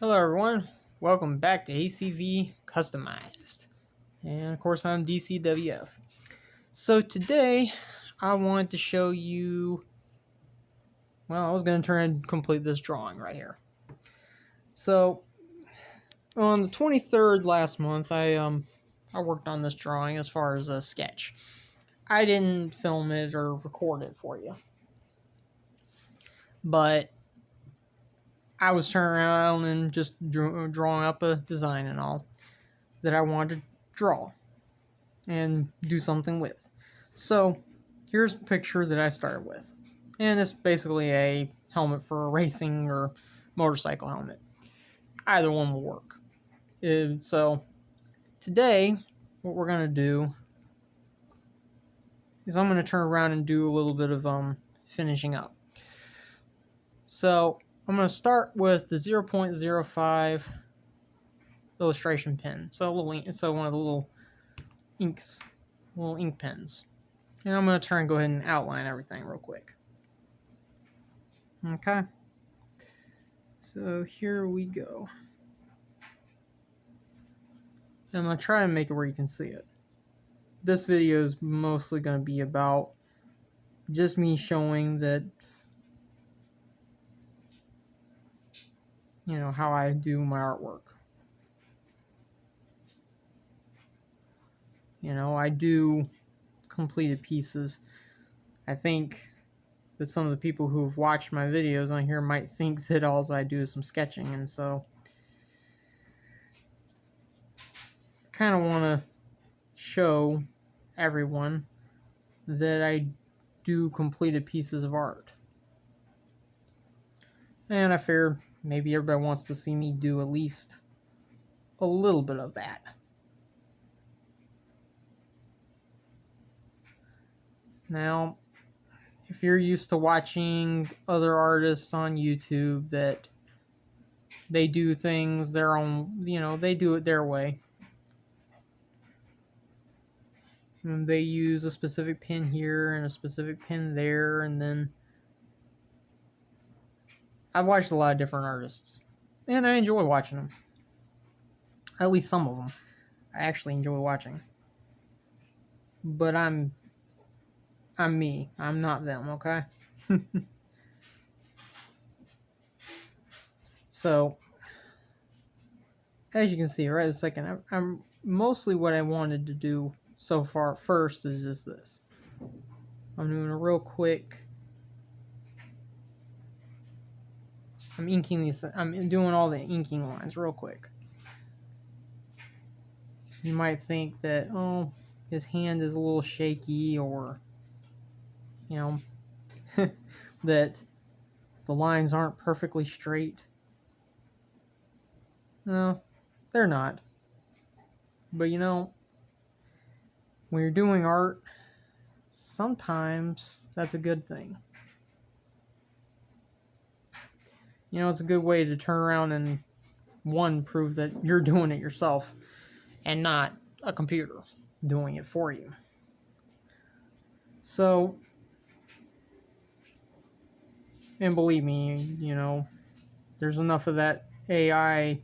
Hello everyone, welcome back to ACV Customized, and of course I'm DCWF. So today I wanted to show you, I was going to try and complete this drawing right here. So on the 23rd last month I worked on this drawing as far as a sketch. I didn't film it or record it for you, but I was turning around and just drawing up a design and all that I wanted to draw and do something with. So here's a picture that I started with, and it's basically a helmet for a racing or motorcycle helmet. Either one will work. So today what we're going to do is I'm going to turn around and do a little bit of finishing up. So I'm going to start with the 0.05 illustration pen. So one of the little ink pens. And I'm going to try and go ahead and outline everything real quick. Okay. So here we go. I'm going to try and make it where you can see it. This video is mostly going to be about just me showing that, how I do my artwork. I do completed pieces. I think that some of the people who have watched my videos on here might think that all I do is some sketching, and so I kind of want to show everyone that I do completed pieces of art. And I figured maybe everybody wants to see me do at least a little bit of that. Now, if you're used to watching other artists on YouTube that they do things their own, they do it their way. And they use a specific pin here and a specific pin there, and then I've watched a lot of different artists, and I enjoy watching them. At least some of them I actually enjoy watching. But I'm me. I'm not them, okay? So, as you can see right this second, I'm mostly what I wanted to do so far first is just this. I'm doing a real quick. I'm inking these. I'm doing all the inking lines real quick. You might think that, oh, his hand is a little shaky, or that the lines aren't perfectly straight. No, they're not. But when you're doing art, sometimes that's a good thing. It's a good way to turn around and prove that you're doing it yourself and not a computer doing it for you. So, and believe me, there's enough of that AI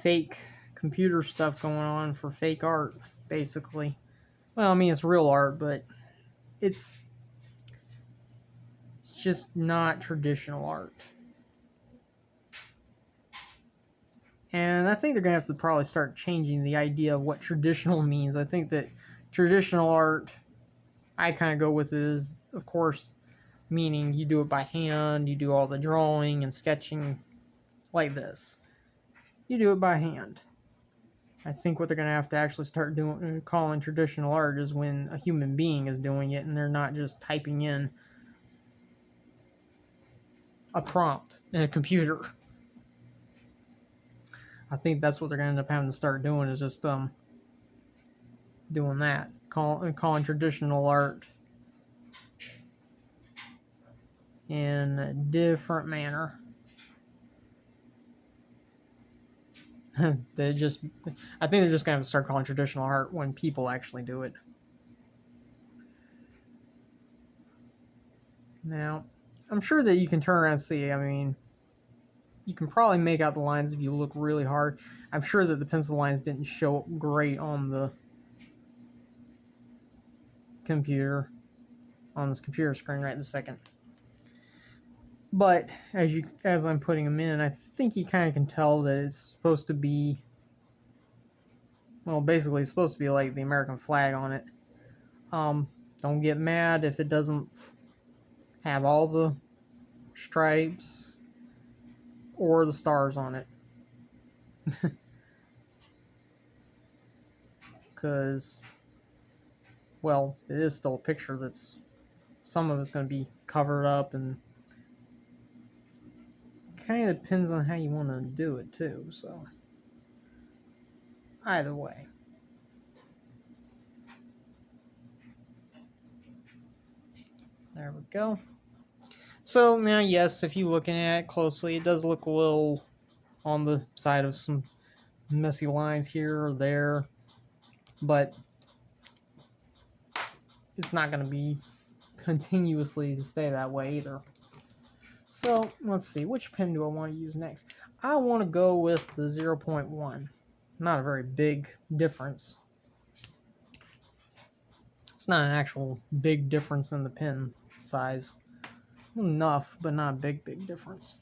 fake computer stuff going on for fake art, basically. Well, I mean, it's real art, but it's just not traditional art. And I think they're going to have to probably start changing the idea of what traditional means. I think that traditional art, I kind of go with it is, of course, meaning you do it by hand, you do all the drawing and sketching like this. You do it by hand. I think what they're going to have to actually start calling traditional art is when a human being is doing it and they're not just typing in a prompt in a computer. I think that's what they're going to end up having to start doing is just doing that. Calling traditional art in a different manner. I think they're just going to have to start calling traditional art when people actually do it. Now, I'm sure that you can turn around and see, you can probably make out the lines if you look really hard. I'm sure that the pencil lines didn't show up great on the computer, on this computer screen right this second. But as I'm putting them in, I think you kind of can tell that it's supposed to be, well, basically it's supposed to be like the American flag on it. Don't get mad if it doesn't have all the stripes or the stars on it. Because, well, it is still a picture that's, some of it's going to be covered up, and kind of depends on how you want to do it too, so either way. There we go. So now, yes, if you're looking at it closely, it does look a little on the side of some messy lines here or there, but it's not going to be continuously to stay that way either. So let's see, which pen do I want to use next? I want to go with the 0.1. Not a very big difference. It's not an actual big difference in the pen size. Enough, but not a big difference.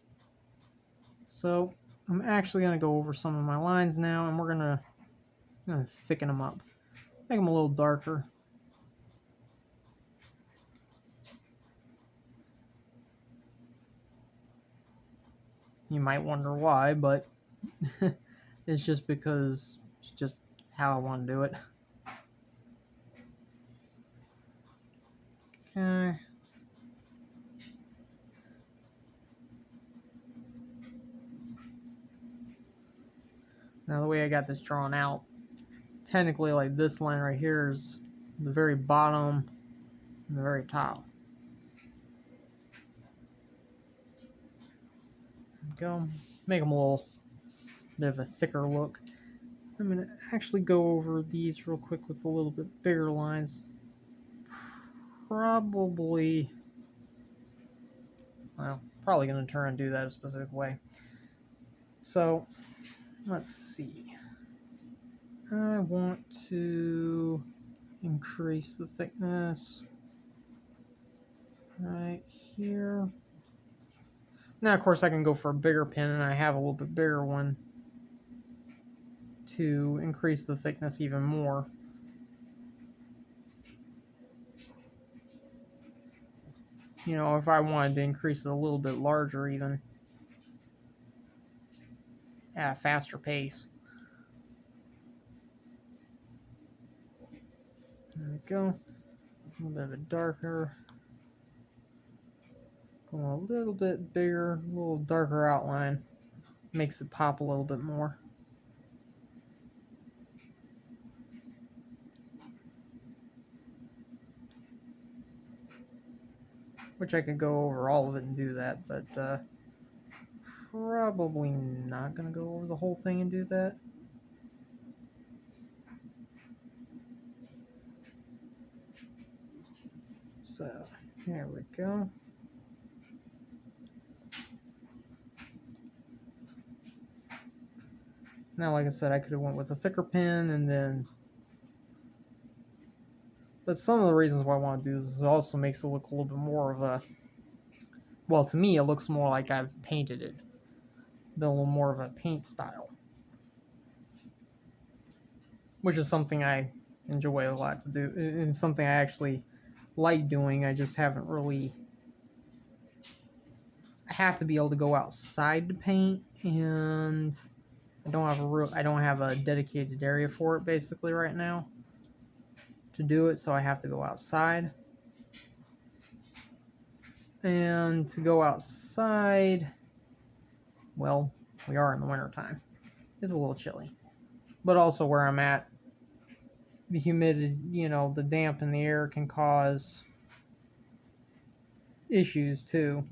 So I'm actually going to go over some of my lines now, and we're going to thicken them up. Make them a little darker. You might wonder why, but it's just because it's just how I want to do it. Okay. Now the way I got this drawn out, technically like this line right here is the very bottom and the very top. Go make them a little bit of a thicker look. I'm going to actually go over these real quick with a little bit bigger lines. Probably going to try and do that a specific way. So let's see. I want to increase the thickness right here. Now, of course, I can go for a bigger pen, and I have a little bit bigger one to increase the thickness even more. You know, if I wanted to increase it a little bit larger even, at a faster pace. There we go. A little bit of a darker. Going a little bit bigger, a little darker outline. Makes it pop a little bit more. Which I could go over all of it and do that, but probably not going to go over the whole thing and do that. So, here we go. Now, like I said, I could have went with a thicker pen and then... But some of the reasons why I want to do this is it also makes it look a little bit more of a... Well, to me, it looks more like I've painted it. Than a little more of a paint style. Which is something I enjoy a lot to do. And something I actually like doing. I just haven't really... I have to be able to go outside to paint, and I don't have a dedicated area for it basically right now to do it, so I have to go outside. And to go outside, well, we are in the winter time. It's a little chilly. But also where I'm at, the humidity, the damp in the air can cause issues too.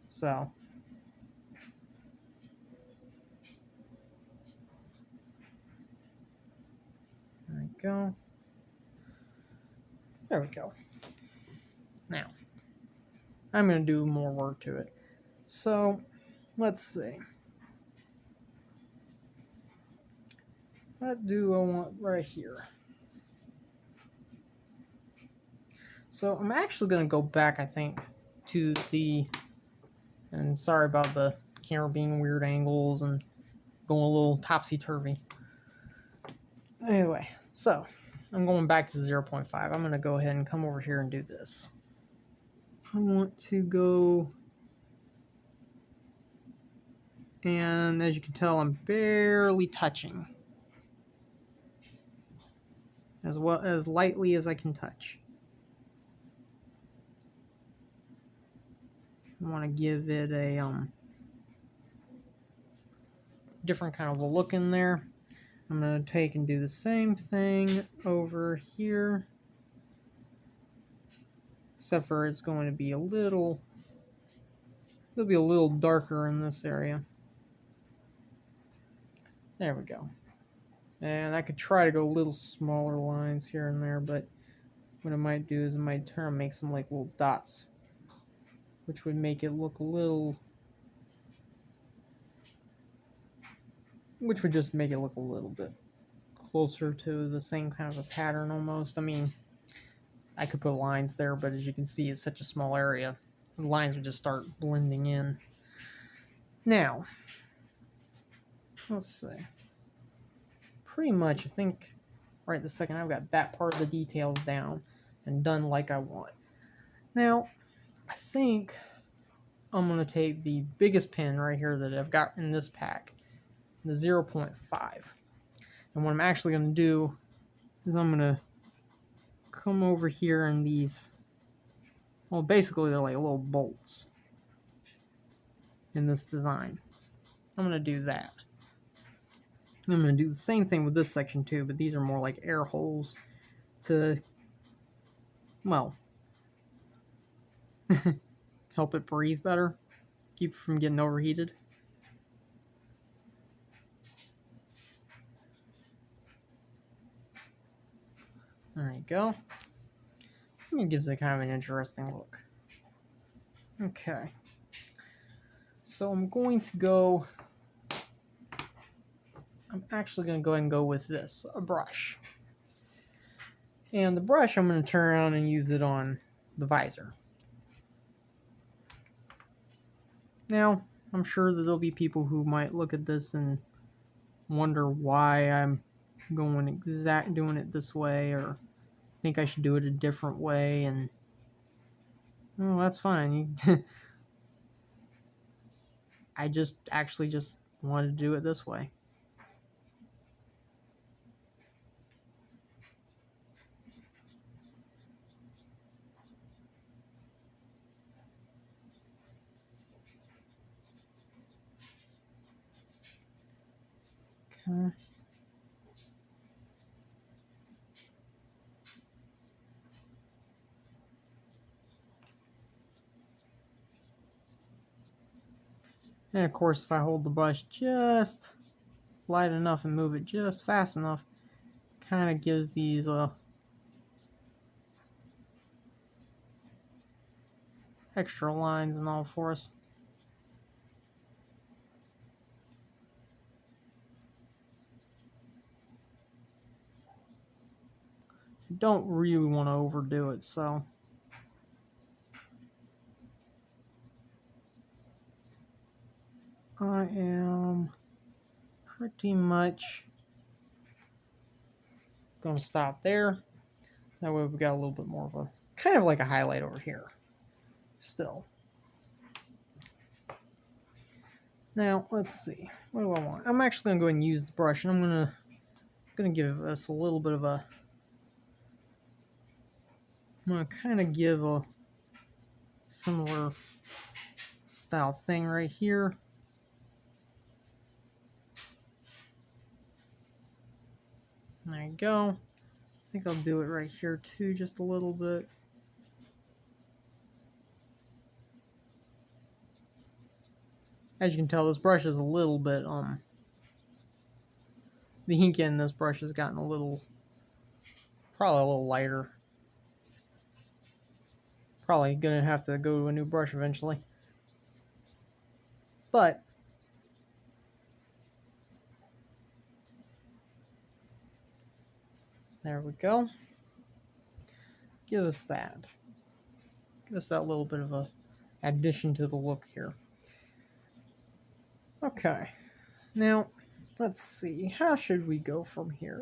So, there we go. There we go. Now, I'm going to do more work to it. So, let's see. What do I want right here? So I'm actually going to go back, I think, to the, and sorry about the camera being weird angles and going a little topsy-turvy. Anyway, so I'm going back to 0.5. I'm going to go ahead and come over here and do this. I want to go, and as you can tell, I'm barely touching. As well as lightly as I can touch. I want to give it a different kind of a look in there. I'm going to take and do the same thing over here. Except for it's going to be a little, it'll be a little darker in this area. There we go. And I could try to go a little smaller lines here and there, but what I might do is I might turn and make some like little dots, which would make it look a little, which would just make it look a little bit closer to the same kind of a pattern almost. I mean, I could put lines there, but as you can see, it's such a small area. The lines would just start blending in. Now, let's see. Pretty much, I think, right this second, I've got that part of the details down and done like I want. Now, I think I'm going to take the biggest pen right here that I've got in this pack, the 0.5. And what I'm actually going to do is I'm going to come over here in these, well, basically they're like little bolts in this design. I'm going to do that. I'm going to do the same thing with this section too, but these are more like air holes to, well, help it breathe better, keep it from getting overheated. There you go. It gives it kind of an interesting look. Okay. So I'm going to go, I'm actually going to go ahead and go with this, a brush. And the brush, I'm going to turn around and use it on the visor. Now, I'm sure that there'll be people who might look at this and wonder why I'm doing it this way, or think I should do it a different way, and well, that's fine. I just wanted to do it this way. Okay. And of course, if I hold the brush just light enough and move it just fast enough, kind of gives these extra lines and all for us. I don't really want to overdo it, so I am pretty much going to stop there. That way we've got a little bit more of a, kind of like a highlight over here still. Now, let's see. What do I want? I'm actually going to go ahead and use the brush, and I'm going to give us a little bit of a, I'm going to kind of give a similar style thing right here. There you go. I think I'll do it right here too, just a little bit. As you can tell, this brush is a little bit, the ink in this brush has gotten a little, probably a little lighter. Probably gonna have to go to a new brush eventually. But There we go. Give us that. Give us that little bit of a addition to the look here. Okay. Now, let's see. How should we go from here?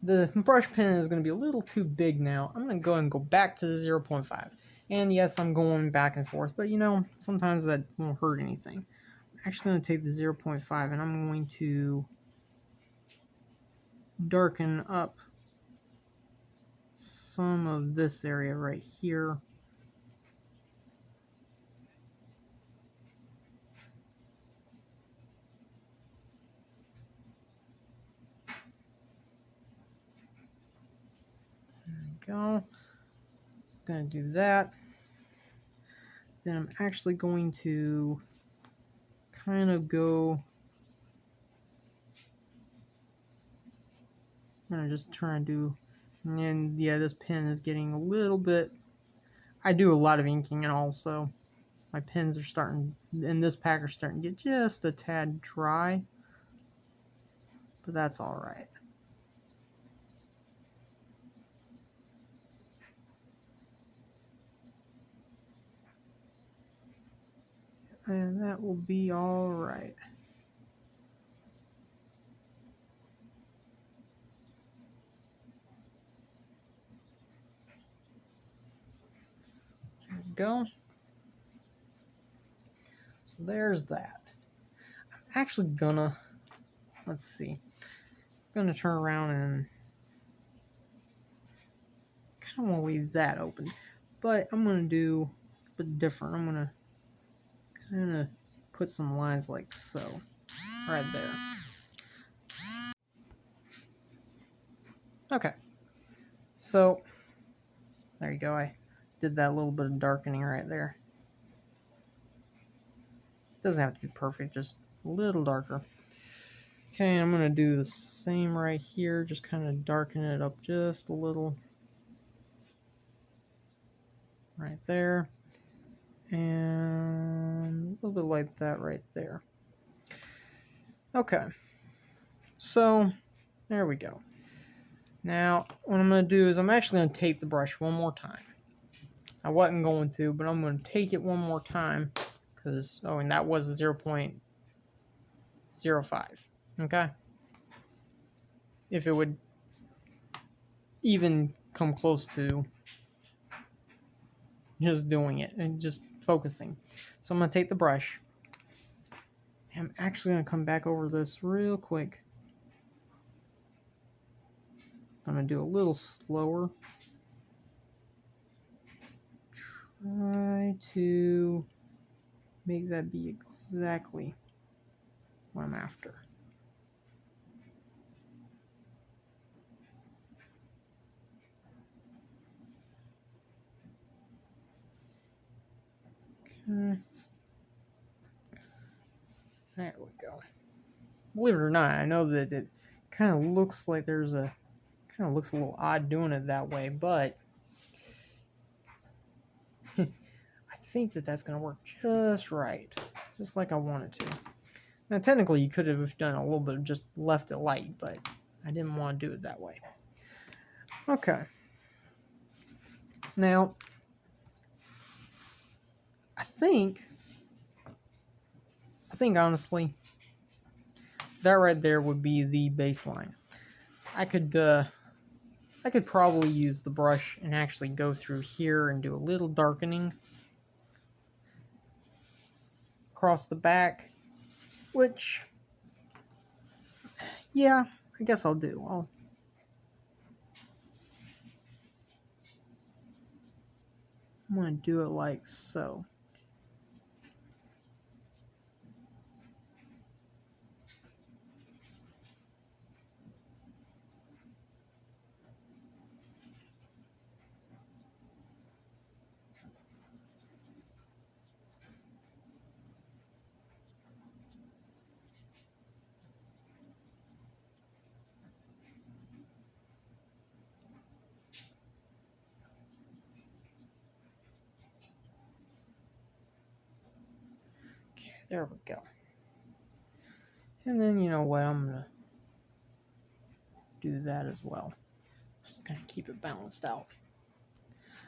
The brush pen is going to be a little too big now. I'm going to go and go back to the 0.5. And yes, I'm going back and forth, but you know, sometimes that won't hurt anything. I'm actually going to take the 0.5 and I'm going to darken up some of this area right here. Go. Gonna do that. Then I'm actually going to kind of go. I'm gonna just try and do. And yeah, this pen is getting a little bit. I do a lot of inking, and also my pens are starting, and this pack are starting to get just a tad dry. But that's all right. And that will be all right. There we go. So there's that. I'm actually gonna, let's see. I'm gonna turn around and kind of want to leave that open. But I'm gonna do a bit different. I'm gonna kind of put some lines like so, right there. Okay, so there you go. I did that little bit of darkening right there. Doesn't have to be perfect, just a little darker. Okay, I'm gonna do the same right here, just kind of darken it up just a little. Right there. And a little bit like that right there. Okay, so there we go. Now, what I'm going to do is I'm actually going to take the brush one more time. I wasn't going to, but I'm going to take it one more time because, oh, and that was 0.05. Okay? If it would even come close to just doing it and just focusing. So I'm going to take the brush. I'm actually going to come back over this real quick. I'm going to do a little slower. Try to make that be exactly what I'm after. Okay. There we go. Believe it or not, I know that it kind of looks like looks a little odd doing it that way, but I think that that's going to work just right, just like I want it to. Now, technically, you could have done a little bit of just left it light, but I didn't want to do it that way. Okay. Now, I think honestly, that right there would be the baseline. I could probably use the brush and actually go through here and do a little darkening across the back, which, yeah, I guess I'll do. I'm going to do it like so. Okay, there we go. And then, you know what, I'm going to do that as well. Just kind of keep it balanced out.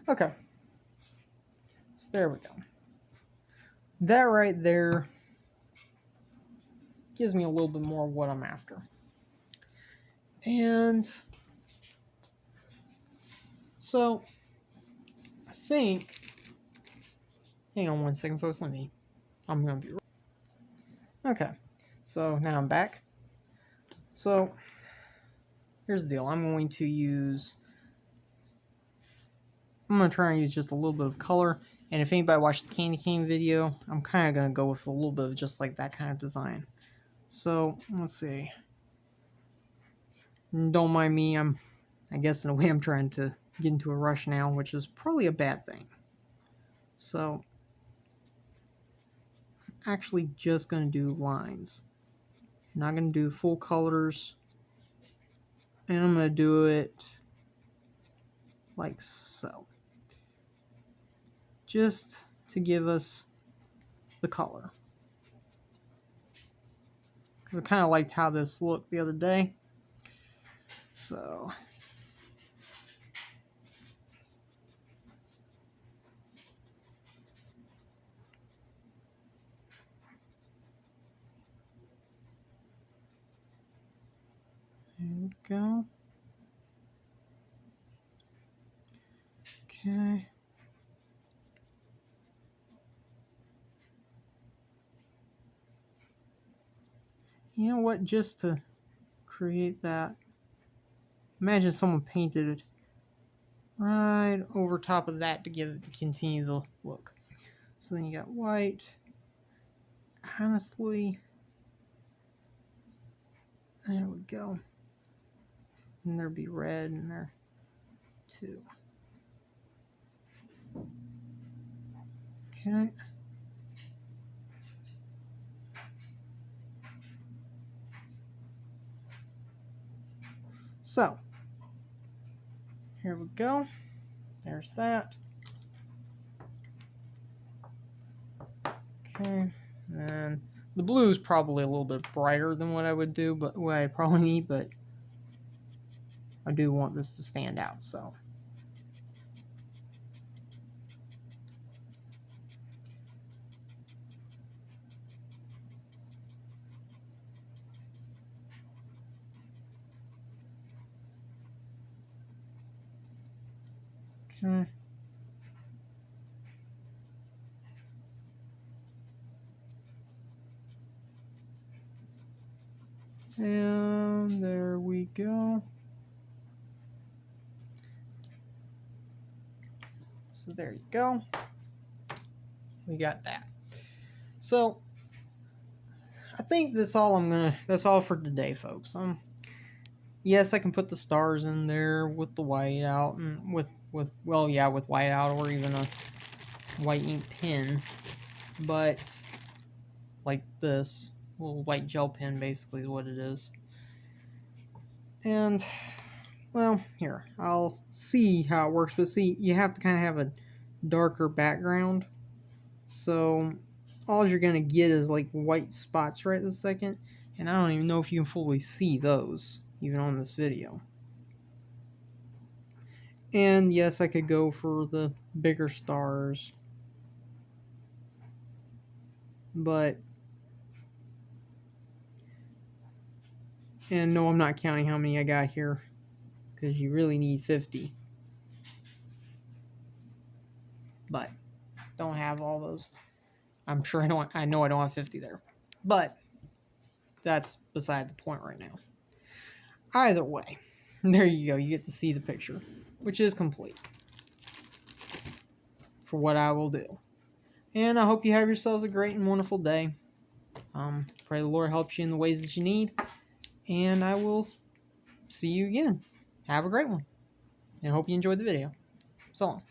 Okay. So there we go. That right there gives me a little bit more of what I'm after. And so I think, hang on one second, folks. I'm going to be okay. So now I'm back. So here's the deal. I'm going to try and use just a little bit of color. And if anybody watched the candy cane video, I'm kind of going to go with a little bit of just like that kind of design. So let's see. Don't mind me. I guess in a way I'm trying to get into a rush now, which is probably a bad thing. So I'm actually just going to do lines. I'm not going to do full colors. And I'm going to do it like so. Just to give us the color. Because I kind of liked how this looked the other day. So there we go. Okay. You know what? Just to create that, imagine someone painted it right over top of that to continue the look. So then you got white. Honestly, there we go. And there'd be red in there too. Okay. So, here we go. There's that. Okay. And the blue is probably a little bit brighter than what I would do, but what I probably need, but I do want this to stand out, so. Okay. And there we go. So there you go. We got that. So I think that's all for today, folks. Yes, I can put the stars in there with the white out and with white out, or even a white ink pen, but like this little white gel pen basically is what it is. And well, here, I'll see how it works, but see, you have to kind of have a darker background, so all you're gonna get is like white spots right this second, and I don't even know if you can fully see those even on this video. And yes, I could go for the bigger stars, but and no, I'm not counting how many I got here, because you really need 50. But don't have all those. I'm sure I know I don't have 50 there. But that's beside the point right now. Either way, there you go. You get to see the picture, which is complete for what I will do. And I hope you have yourselves a great and wonderful day. Pray the Lord helps you in the ways that you need. And I will see you again. Have a great one. And I hope you enjoyed the video. So long.